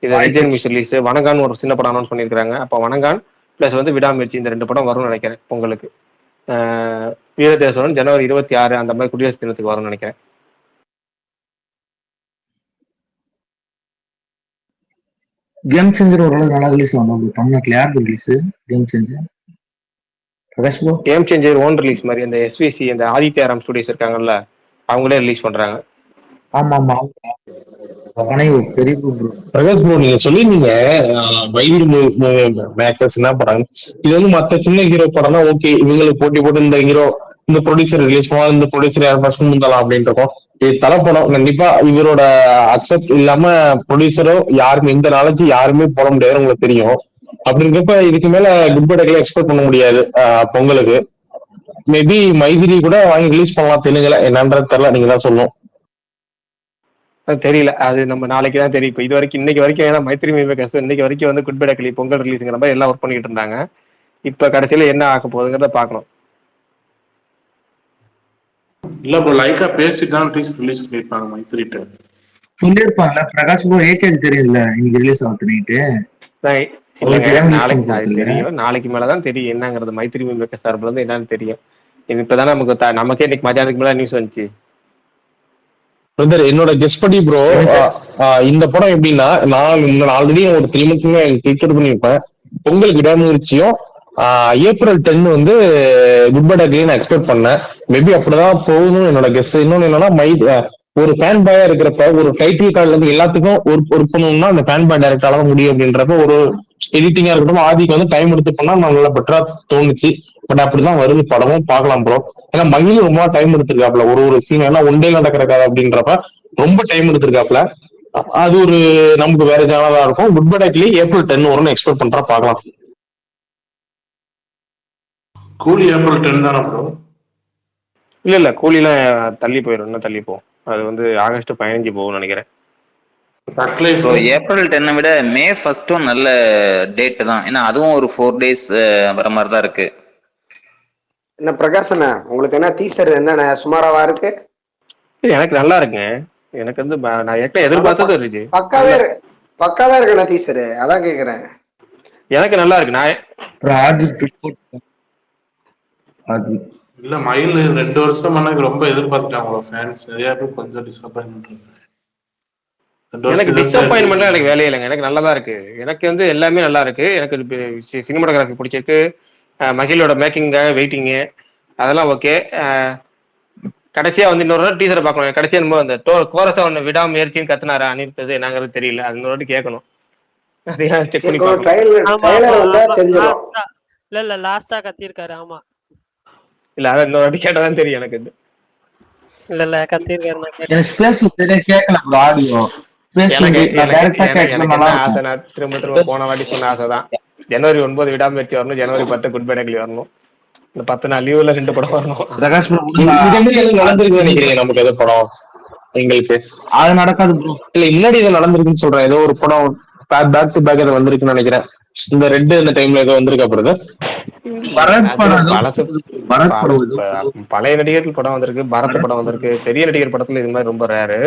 இது ரெட்ஜன் மியூஸ் ரிலீஸ். வணங்கான்னு ஒரு சின்ன படம் அனௌன்ஸ் பண்ணிருக்காங்க. அப்ப வணங்கான் பிளஸ் வந்து விடாமுயற்சி, இந்த 2 படம் வரும்னு நினைக்கிறேன் பொங்கலுக்கு. வீரதேசவரன் ஜனவரி 26 அந்த மாதிரி குடியரசு தினத்துக்கு வரும்னு நினைக்கிறேன். கேம் சேஞ்சர் ஓரளவு நல்லா ரிலீஸ் ஆகும். தமிழ்நாட்டுல யாருக்கு release game changer? Prakash bro, game changer own release மாதிரி அந்த எஸ்விசி, அந்த ஆதித்யாராம் ஸ்டுடியோஸ் இருக்காங்கல்ல, அவங்களே ரிலீஸ் பண்றாங்க. ஆமா ஆமா, பெரிய ப்ரோ. பிரகாஷ் ப்ரோ, நீங்க சொல்லிருந்தீங்க வைவிரி மேக்கர்ஸ் என்ன படம், இது வந்து மத்த சின்ன ஹீரோ படம்னா ஓகே, இவங்களுக்கு போட்டி போட்டு இந்த ஹீரோ இந்த ப்ரொடியூசர் ரிலீஸ் பண்ணுவோம், இந்த ப்ரொடியூசர் யார் ஃபர்ஸ்ட் முந்தலாம் அப்படின்னு இருக்கும். இது தலைப்படம் கண்டிப்பா இவரோட அக்செப்ட் இல்லாம ப்ரொடியூசரோ யாருமே இந்த நாளைக்கு யாருமே போட முடியாது, உங்களுக்கு தெரியும். அப்படிங்கிறப்ப இதுக்கு மேல குட் பை எக்ஸ்பெக்ட் பண்ண முடியாது பொங்கலுக்கு. மேபி மைதிரி கூட வாங்கி ரிலீஸ் பண்ணலாம் தெலுங்குல, என்னன்றது தெரியல, நீங்க தான் சொல்லணும். தெரியல, அது நம்ம நாளைக்கு தான் தெரியும். இப்போ இது வரைக்கும் இன்னைக்கு வரைக்கும் ஏன்னா மைத்ரி மேக்கர்ஸ் இன்னைக்கு வரைக்கும் வந்து குட் பை டக்லி பொங்கல் ரிலீஸுங்கிற மாதிரி எல்லாம் ஒர்க் பண்ணிட்டு இருந்தாங்க. இப்ப கடைசியில என்ன ஆக போகுதுங்கிறத பாக்கணும். இல்ல ப்ரோ, லைக்கா பேசிட்டு தான் டீசர் ரிலீஸ் பண்ணிருப்பாங்க மைத்திரிட்ட. சொல்லிருப்பாங்கல்ல பிரகாஷ் ப்ரோ, ஏகேஜி தெரியுதுல்ல இன்னைக்கு ரிலீஸ் ஆகுது நைட்டு. இல்லைங்க, நாளைக்கு அது தெரியும், நாளைக்கு மேலதான் தெரியும் என்னங்கிறது. மைத்ரி மேக்கர்ஸ் சார்பில் வந்து என்னன்னு தெரியும். இப்பதானே நமக்கே இன்னைக்கு மத்தியானத்துக்கு மேல நியூஸ் வந்துச்சு. பிரதர், என்னோட கெஸ் படி ப்ரோ, இந்த படம் எப்படின்னா, நான் ஆல்ரெடி ஒரு 3 மந்த்ஸ்மே ட்விட்டர் பண்ணிருப்பேன். பொங்கல் விடாமுயற்சியும் ஏப்ரல் 10 வந்து குட் பை டக்லி நான் எக்ஸ்பெக்ட் பண்ணேன். மேபி அப்படிதான் போகணும்னு என்னோட கெஸ். இன்னொன்னு என்னன்னா, ஒரு ஃபேன் பாயா இருக்கிறப்ப ஒரு டைட்டில் கார்டுல இருந்து எல்லாத்துக்கும் ஒரு பண்ணணும்னா அந்த ஃபேன் பாய் டைரக்டால தான் முடியும். அப்படின்றப்ப ஒரு எடிட்டிங்கா இருக்கட்டும், ஆதிக்கு வந்து டைம் எடுத்து பண்ணா நல்லா பெட்டரா தோணுச்சு. பட் அப்படிதான் வருது படமும், பார்க்கலாம் ப்ரோ. ஏன்னா மகிழ் ரொம்ப டைம் எடுத்திருக்காப்ல ஒரு சீன், ஏன்னா ஒன் டே நடக்கிற கதை அப்படின்றப்ப ரொம்ப டைம் எடுத்திருக்காப்ல. அது ஒரு நமக்கு வேற ஜானதா இருக்கும். குட் பை டக்லி ஏப்ரல் 10 வரும்னு எக்ஸ்பெக்ட் பண்றா, பார்க்கலாம். கூலி ஏப்ரல் 10 தானே ப்ரோ? இல்ல கூலிலாம் தள்ளி போயிடும், இன்னும் தள்ளி போகும். அது வந்து ஆகஸ்ட் 15 போகும்னு நினைக்கிறேன். ஏப்ரல் 10 விட மே 1 நல்ல டேட் தான். ஏன்னா அதுவும் ஒரு 4 days வர மாதிரி தான் இருக்கு. என்ன பிரகாசனா, உங்களுக்கு என்ன டீசர் என்ன சுமாராவா இருக்கு? எனக்கு நல்லா இருக்குங்க. எனக்கு வந்து நான் எதிர்பார்த்தது இருந்துச்சு. பக்காவே இருக்கு டீசர், அதான் கேக்குறேன். எனக்கு நல்லா இருக்கு. இல்ல மயில் 2 வருஷம் ரொம்ப எதிர்பார்த்துட்டாங்க ஃபேன்ஸ், நிறைய பேர் கொஞ்சம் டிசப்பாயின்மெண்ட் இருக்கு. எனக்கு டிசப்பாயின்மெண்ட்லாம் எனக்கு வேலையே இல்லைங்க. எனக்கு நல்லதா இருக்கு. எனக்கு வந்து எல்லாமே நல்லா இருக்கு. எனக்கு சினிமாட்டோகிராஃபி பிடிச்சிருக்கு, மகிழோட மேக்கிங்க, வெயிட்டிங்கு அதெல்லாம் ஓகே. கடைசியா வந்து இன்னொரு டீசரை பார்க்கணும். கடைசியா நம்ம அந்த கோரஸா ஒன்று விடாமுயற்சின்னு கத்துனாரு அனிருத்தது, என்னங்கிறது தெரியல. அது இன்னொரு கேட்கணும். அதையும் செக் பண்ணி பார்க்கணும். இல்ல லாஸ்டா கத்திருக்காரு. ஆமா, இல்ல அத இன்னொரு வாட்டி கேட்டதான் தெரியும் எனக்கு. இல்ல கத்திருக்காரு. திரும்ப போன வாட்டி சொன்ன ஆசைதான், ஜனவரி 9 விடாமுயற்சி வரணும், ஜனவரி 10 குட் பை டக்லி வரணும். இந்த 10 நாள் லீவ்ல 2 படம் வரணும். நடந்திருக்கு நினைக்கிறீங்க நமக்கு எது படம் எங்களுக்கு அது நடக்காது ப்ரோ. இல்ல முன்னாடி இது நடந்திருக்குன்னு சொல்றேன். ஏதோ ஒரு படம் பேக் டு பேக் அது வந்திருக்குன்னு நினைக்கிறேன். இந்த ரெட் இந்த டைம்ல ஏதோ வந்திருக்கா பிரதர்? பழைய நடிகர்கள் படம் வந்திருக்கு, பரத் படம் வந்திருக்கு. பெரிய நடிகர் படத்துல இது மாதிரி ரொம்ப ரேரு.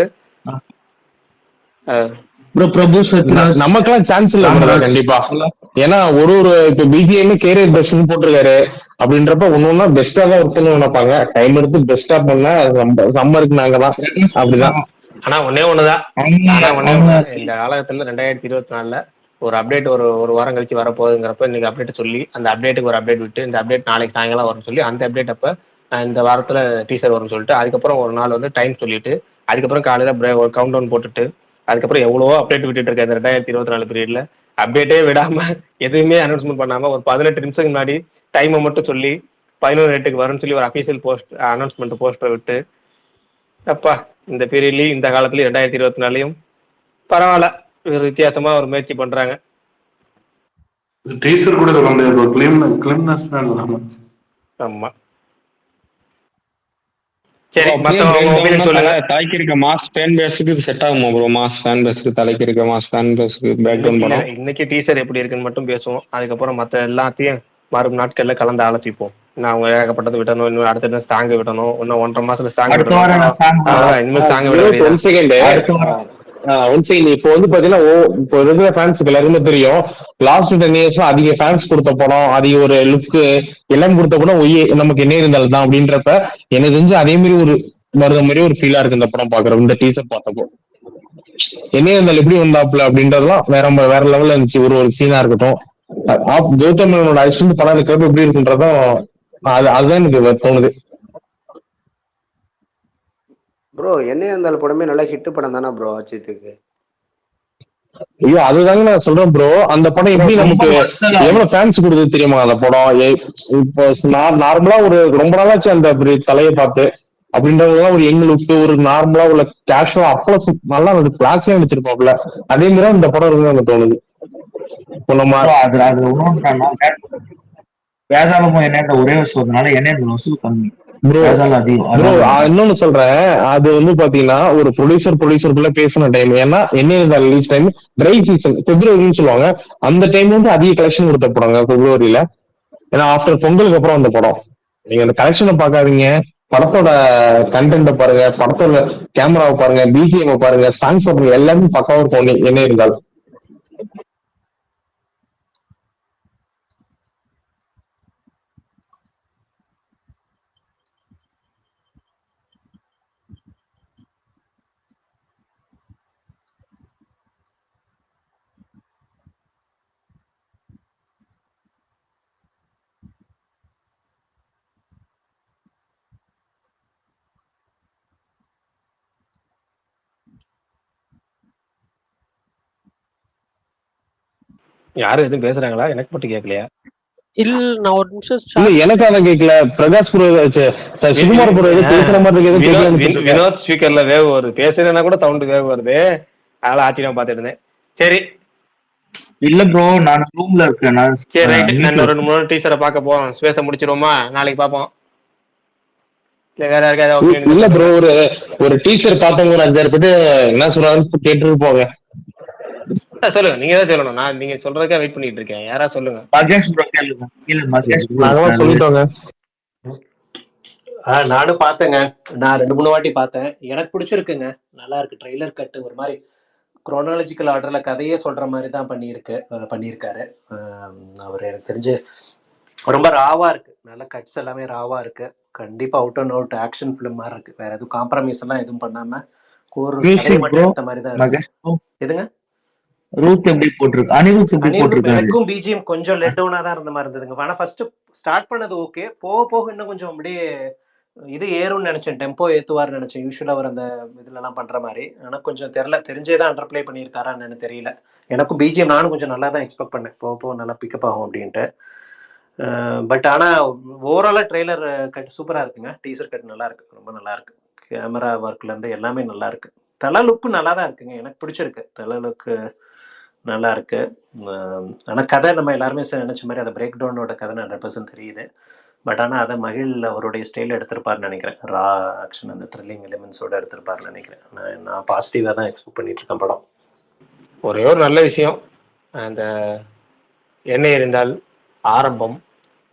நமக்கெல்லாம் சான்ஸ் இல்ல கண்டிப்பா. ஏன்னா ஒரு இப்ப பிஜிஎம் கேரியர் பெஸ்ட் போட்டிருக்காரு அப்படின்றப்ப ஒன்னொன்னா பெஸ்டா தான் ஒர்க் பண்ண நினைப்பாங்க. டைம் எடுத்து பெஸ்டா பண்ண சம்மருக்கு நாங்கதான் அப்படிதான். ஆனா ஒன்னே ஒண்ணுதான், இந்த காலகட்டத்துல 2024 ஒரு அப்டேட் ஒரு வாரம் கழிச்சு வரப்போகுதுங்கிறப்ப இன்னைக்கு அப்டேட் சொல்லி அந்த அப்டேட்டுக்கு ஒரு அப்டேட் விட்டு இந்த அப்டேட் நாளைக்கு சாயங்காலம் வரும்னு சொல்லி அந்த அப்டேட் அப்ப இந்த வாரத்துல டீசர் வரும்னு சொல்லிட்டு அதுக்கப்புறம் ஒரு நாள் வந்து டைம் சொல்லிட்டு அதுக்கப்புறம் காலையில ஒரு கவுண்ட் டவுன் போட்டுட்டு அதுக்கப்புறம் எவ்வளவோ அப்டேட் விட்டுட்டு இருக்க இந்த 2024 பீரியட்ல அப்டேட்டே விடாம எதுவுமே அனௌன்ஸ்மெண்ட் பண்ணாம ஒரு 18 நிமிஷத்துக்கு முன்னாடி டைமை மட்டும் சொல்லி 11:08 வரும்னு சொல்லி ஒரு அபிஷியல் போஸ்ட் அனௌன்ஸ்மெண்ட் போஸ்டர் விட்டு அப்பா இந்த பீரியட்லயும் இந்த காலத்துலயும் 2024லயும் பரவாயில்ல ஒரு வித்தியாசமா ஒரு முயற்சி பண்றாங்க. டீசர் கூட சொல்ல முடியாது ப்ரோ, கிளிம்னஸ் தான் சொல்லணும். ஆமா சரி, அப்படியே மத்தவங்க பிரேக் உங்க டவுன்னா ஒப்பீனியன் சொல்லுங்க. தலைக்கு இருக்க மாஸ் ஃபேன் பேஸுக்கு இது செட் ஆகுமா ப்ரோ? மாஸ் ஃபேன் பேஸுக்கு தலைக்கு இருக்க மாஸ் ஃபேன் பேஸுக்கு பிரேக் இன்னைக்கு டவுன் இல்ல படம். இன்னைக்கு டீசர் எப்படி இருக்குன்னு மட்டும் பேசுவோம். அதுக்கப்புறம் மத்த எல்லாத்தையும் வரும் நாட்கள்ல கலந்து ஆலோசிப்போம். நான் அவங்க ஏகப்பட்டது விட்டணும், இன்னும் அடுத்த சாங் விடணும், இன்னும் 1.5 மாசத்துல சாங் அடுத்த விடணும். வாரம் நான் சாங் அவ்வளவுதான், இனிமேல் சாங் விட ஒன் வேண்டியதான். செகண்ட் அடுத்த வாரம் ஒன் செகண்ட். இப்போ வந்து பாத்தீங்கன்னா இப்போ இருக்கிற ஃபேன்ஸுக்கு எல்லாருமே தெரியும், லாஸ்ட் 10 இயர்ஸ்ல அதிக ஃபேன்ஸ் கொடுத்த படம், அதிக ஒரு லுக் எல்லாம் கொடுத்த படம் ஒய்யே நமக்கு என்ன இருந்தாலும் தான் அப்படின்றப்ப எனக்கு தெரிஞ்சு அதே மாதிரி ஒரு வர்ற மாதிரி ஒரு ஃபீலா இருக்கு இந்த படம் பாக்குறோம். இந்த டீசர் பார்த்தப்போ என்ன இருந்தாலும் எப்படி வந்தாப்புல அப்படின்றதுலாம் வேற லெவல்ல இருந்துச்சு. ஒரு ஒரு சீனா இருக்கட்டும், கௌதம் மேனனோட அசிஸ்டன்ட் படம் இருக்கிறப்ப எப்படி இருக்குன்றதும் அதுதான் எனக்கு தோணுது. ப்ரோ என்ன இருந்தாலும் படமே நல்லா ஹிட் படம் தானே ப்ரோ அஜித்துக்கு. ஐயோ அதுதாங்க நான் சொல்றேன் ப்ரோ, அந்த படம் எப்படி ரொம்ப நமக்கு வருஷம் எவ்வளவு ஃபேன்ஸ் கொடுக்குது தெரியுமா அந்த படம். இப்போ நார்மலா ஒரு ரொம்ப நாளாச்சு அந்த தலையை பார்த்து அப்படின்றவங்க ஒரு யங் லுக், ஒரு நார்மலா உள்ள கேஷுவலா அப்பளம் நல்லா கிளாஸே நடிச்சிருப்பாப்ல. அதே மாதிரி இந்த படம் இருக்குன்னு எனக்கு தோணுது. இப்போ நம்ம அதுல இன்னொன்று வேதாளமும் என்ன ஒரே வருஷம் வந்தனால என்ன வசூல் கம்மி, ப்ரோ வேதாளம் அதிகம். ப்ரோ அதனால இன்னொன்னு சொல்றேன், அது வந்து பாத்தீங்கன்னா ஒரு ப்ரொடியூசருக்குள்ள பேசின டைம். ஏன்னா என்ன ரிலீஸ் டைம் ட்ரை சீசன் பிப்ரவரின்னு சொல்லுவாங்க. அந்த டைம் வந்து அதிக கலெக்ஷன் கொடுத்த படங்க பிப்ரவரியில. ஏன்னா ஆஃப்டர் பொங்கலுக்கு அப்புறம் அந்த படம். நீங்க அந்த கலெக்ஷனை பார்க்காதீங்க, படத்தோட கண்டென்ட்டை பாருங்க, படத்தோட கேமராவை பாருங்க, பிஜிஎம் பாருங்க, சாங்ஸ் பாருங்க, எல்லாமே பக்காவா இருக்கும் என்ன இருந்தாலும். யாரும் எதுவும் பேசுறாங்களா? எனக்கு மட்டும் கேட்கலையா? இல்ல நான் ஒரு நிமிஷம் இல்ல ஸ்டார்ட் எனக்கு அதை கேட்கல, பிரகாஷ் ப்ரோ சுகுமார் ப்ரோ ஏதோ பேசுற மாதிரி இருக்கு, எதுவும் கேட்கலன்னு சொல்லுங்க. வினோத் ஸ்பீக்கர்ல வேவ் வருது, பேசுறேன்னா கூட சவுண்ட் வேவ் வருது. அதெல்லாம் ஆச்சரியம் பார்த்துட்டு இருந்தேன். சரி இல்ல ப்ரோ, நான் ரூம்ல இருக்கேன். சரி ரைட், நான் மியூட்ல இன்னும் 2-3 டீசரை பார்க்க போறோம். ஸ்பேஸை முடிச்சிருவோமா? நாளைக்கு பார்ப்போம். இல்ல வேற யாருக்காவது ஒப்பீனியன் இல்ல ப்ரோ, சொல்லுங்க. ஒரு டீச்சர் பார்த்தவங்க ஒரு 5,000 பேர் என்ன சொல்றாங்கன்னு கேட்டுட்டு போங்க. சொல்லுங்க, நீங்க தான் சொல்லணும். நான் நீங்க சொல்றதுக்கே வெயிட் பண்ணிட்டு இருக்கேன். யாரா சொல்லுங்க. மகேஷ் ப்ரோ கேளுங்க. இல்ல மகேஷ் ப்ரோ நாங்களாம் இருக்காரு. சொல்லிட்டோங்க. நானும் பார்த்தேங்க. நான் 2-3 வாட்டி பார்த்தேன். எனக்கு பிடிச்சிருக்குங்க, நல்லா இருக்கு. ட்ரெய்லர் கட்டு ஒரு மாதிரி குரோனாலஜிக்கல் ஆர்டர்ல கதையே சொல்ற மாதிரி தான் பண்ணியிருக்காரு அவர். எனக்கு தெரிஞ்சு ரொம்ப ராவா இருக்கு, நல்ல கட்ஸ் எல்லாமே ராவா இருக்கு. கண்டிப்பா out and out action film மாதிரி இருக்கு. வேற எதுவும் காம்ப்ரமைஸ் எல்லாம் எதுவும் பண்ணாம ஒரு கதையை மட்டும் எடுத்த மாதிரி தான் இருக்கு. மகேஷ் ப்ரோ எதுங்க ரூத் எப்படி போட்டிருக்கு, அனிருத் எப்படி போட்டிருக்காரு? எனக்கும் பிஜிஎம் கொஞ்சம் லெட் டவுனா தான் இருந்த மாதிரி இருந்ததுங்க. ஆனா ஃபர்ஸ்ட் ஸ்டார்ட் பண்ணது ஓகே, போக போக இன்னும் கொஞ்சம் அப்படியே இது ஏறும்னு நினைச்சேன், டெம்போ ஏத்துவார்னு நினைச்சேன். யூஸ்வலா அவர் அந்த இதுல எல்லாம் பண்ற மாதிரி. ஆனா கொஞ்சம் தெரிஞ்சேதான் அண்டர்பிளே பண்ணியிருக்காரான்னு எனக்கு தெரியல. எனக்கும் பிஜிஎம் நானும் கொஞ்சம் நல்லா தான் எக்ஸ்பெக்ட் பண்ணேன், போக போக நல்லா பிக்கப் ஆகும் அப்படின்ட்டு. பட் ஆனா ஓவராலா ட்ரெய்லர் கட் சூப்பரா இருக்குங்க. டீசர் கட் நல்லா இருக்கு, ரொம்ப நல்லா இருக்கு. கேமரா ஒர்க்ல இருந்து எல்லாமே நல்லா இருக்கு. தலை லுக்கு நல்லா தான் இருக்குங்க, எனக்கு பிடிச்சிருக்கு. தலை லுக்கு நல்லா இருக்கு. ஆனா கதை நம்ம எல்லாருமே நினைச்ச மாதிரி அதை பிரேக் டவுனோட கதை 100% தெரியுது. பட் ஆனால் அதை மகிழ் அவருடைய ஸ்டைலில் எடுத்திருப்பாருன்னு நினைக்கிறேன். ரா ஆக்ஷன் அந்த த்ரில்லிங் எலிமெண்ட்ஸோட எடுத்திருப்பாருன்னு நினைக்கிறேன். நான் பாசிட்டிவாக தான் எக்ஸ்பெக்ட் பண்ணிட்டு இருக்கேன் படம். ஒரே ஒரு நல்ல விஷயம், அந்த எண்ணெய் இருந்தால், ஆரம்பம்,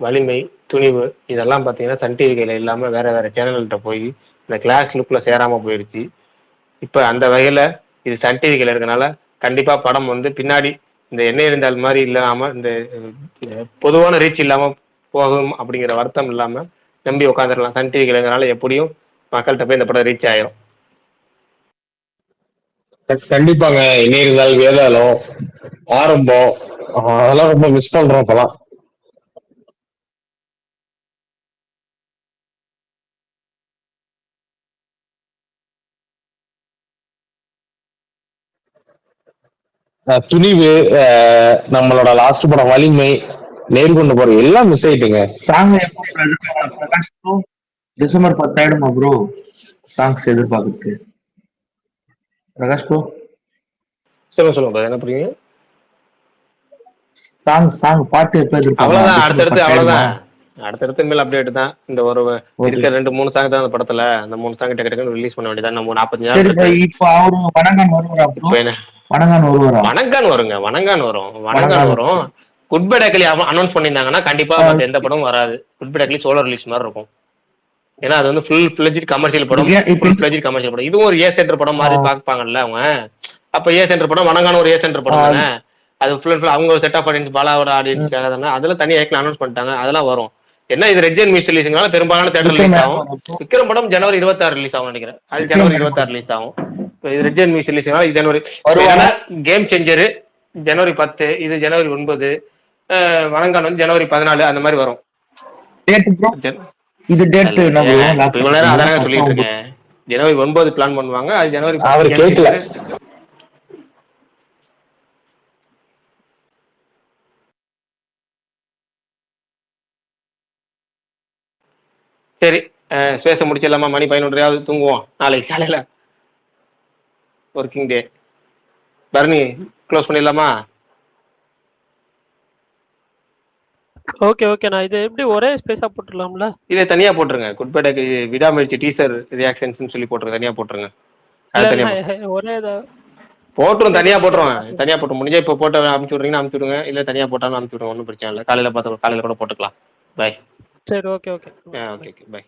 வலிமை, துணிவு இதெல்லாம் பார்த்தீங்கன்னா சன் டிவி கையில் இல்லாமல் வேற வேற சேனல்கிட்ட போய் இந்த கிளாஸ் லுக்கில் சேராமல் போயிடுச்சு. இப்போ அந்த வகையில் இது சன் டிவி கையில் இருக்கனால கண்டிப்பாக படம் வந்து பின்னாடி இந்த எண்ணெய் இருந்தால் மாதிரி இல்லாமல் இந்த பொதுவான ரீச் இல்லாமல் போகும் அப்படிங்கிற வருத்தம் இல்லாமல் நம்பி உட்காந்துடலாம். சன் டிவி கையிலனால எப்படியும் மக்கள்கிட்ட போய் இந்த படம் ரீச் ஆயிரும். கண்டிப்பாங்க. இனி இருந்தால், வேதாளம், ஆரம்பம் அதெல்லாம் ரொம்ப மிஸ் பண்றோம் இப்பெல்லாம். துணிவு, நம்மளோட லாஸ்ட் படம் வலிமை, நேர்கொண்டு போற எல்லாம் மிஸ் ஆயிட்டுங்க. சாங் எப்போ பிரகாஷ் ப்ரோ? டிசம்பர் 10 ஆயிடுமா ப்ரோ சாங்ஸ் எதிர்பார்க்கறதுக்கு? பிரகாஷ் ப்ரோ சொல்லுங்க என்ன புரியுங்க? சாங் பாட்டு எப்போ எதிர்பார்க்கலாம்? அவ்வளவுதான், டிசம்பர் 10 ஆயிடுமா? அவ்வளவுதான். அடுத்தடுத்து மேல் அப்டேட் தான். இந்த ஒரு இருக்க 2-3 சாங் தான் அந்த படத்துல. அந்த 3 சாங் டக்கு ரிலீஸ் பண்ண வேண்டியதான். நம்ம 40 நாள் இருக்கு. இப்போ அவரு வணங்கான் வருவாரா ப்ரோ? வணங்கான் வருவாரா? வணங்கான் வரும். குட் பை டேக்லி அனௌன்ஸ் பண்ணியிருந்தாங்கன்னா கண்டிப்பா மத்த எந்த படமும் வராது. குட் பை டேக்லி சோலோ ரிலீஸ் மாதிரி இருக்கும். ஏன்னா அது வந்து ஃபுல் ஃபிளெஜ்ட் கமர்ஷியல் படம். இதுவும் ஒரு ஏ சென்டர் படம் மாதிரி பாப்பாங்கல்ல அவங்க. அப்ப ஏ சென்டர் படம், வணங்கான ஒரு ஏ சென்டர் படம் தானே. அது ஃபுல் அவங்க செட் ஆஃப் ஆடியன்ஸ், பாலாவோட ஆடியன்ஸ்க்காக தானே. அதெல்லாம் தனியா ஏற்கனவே அனௌன்ஸ் பண்ணிட்டாங்க. அதெல்லாம் வரும். என்ன இது ரெட் ஜென் மியூசிக் ரிலீஸ்னால பெரும்பாலான தியேட்டர் ரிலீஸ் ஆகும். விக்ரம் படம் ஜனவரி 26 ரிலீஸ் ஆகும் நினைக்கிறேன். அது ஜனவரி 26 ரிலீஸ் ஆகும். இது ரெட் ஜென் மியூசிக் ரிலீஸ்னால இது ஜனவரி. கேம் சேஞ்சர் ஜனவரி 10, இது ஜனவரி 9, வணங்கான் வந்து ஜனவரி 14 அந்த மாதிரி வரும். இது டேட் அதான் சொல்லிட்டு இருக்கேன். ஜனவரி 9 பிளான் பண்ணுவாங்க. அது ஜனவரி அவர் கேட்கல. சரி, ஸ்பேஸை முடிச்சிடலாமா? மணி 11 தூங்குவோம். நாளைக்கு காலையில ஒர்க்கிங் டே. பரணி க்ளோஸ் பண்ணிடலாமா? ஓகே நான் இது எப்படி ஒரே ஸ்பேஸா போட்டுடலாம்ல? இதை தனியா போட்டுருங்க. குட் பை டேக் விடாமுயற்சி டீசர் ரியாக்ஷன்ஸ் சொல்லி போட்டுருங்க. தனியா போட்டுருங்க. ஒரே போட்டுரும். தனியா போட்டுரும். முடிஞ்சா இப்போ போட்டு அனுப்பிச்சு விடுறீங்கன்னா அனுப்பிச்சு விடுங்க. இல்ல தனியா போட்டாலும் அனுப்பிச்சு விடுங்க. ஒன்றும் பிரச்சனை இல்லை. காலையில கூட போட்டுக்கலாம். பை. சரி, ஓகே ஓகே பை.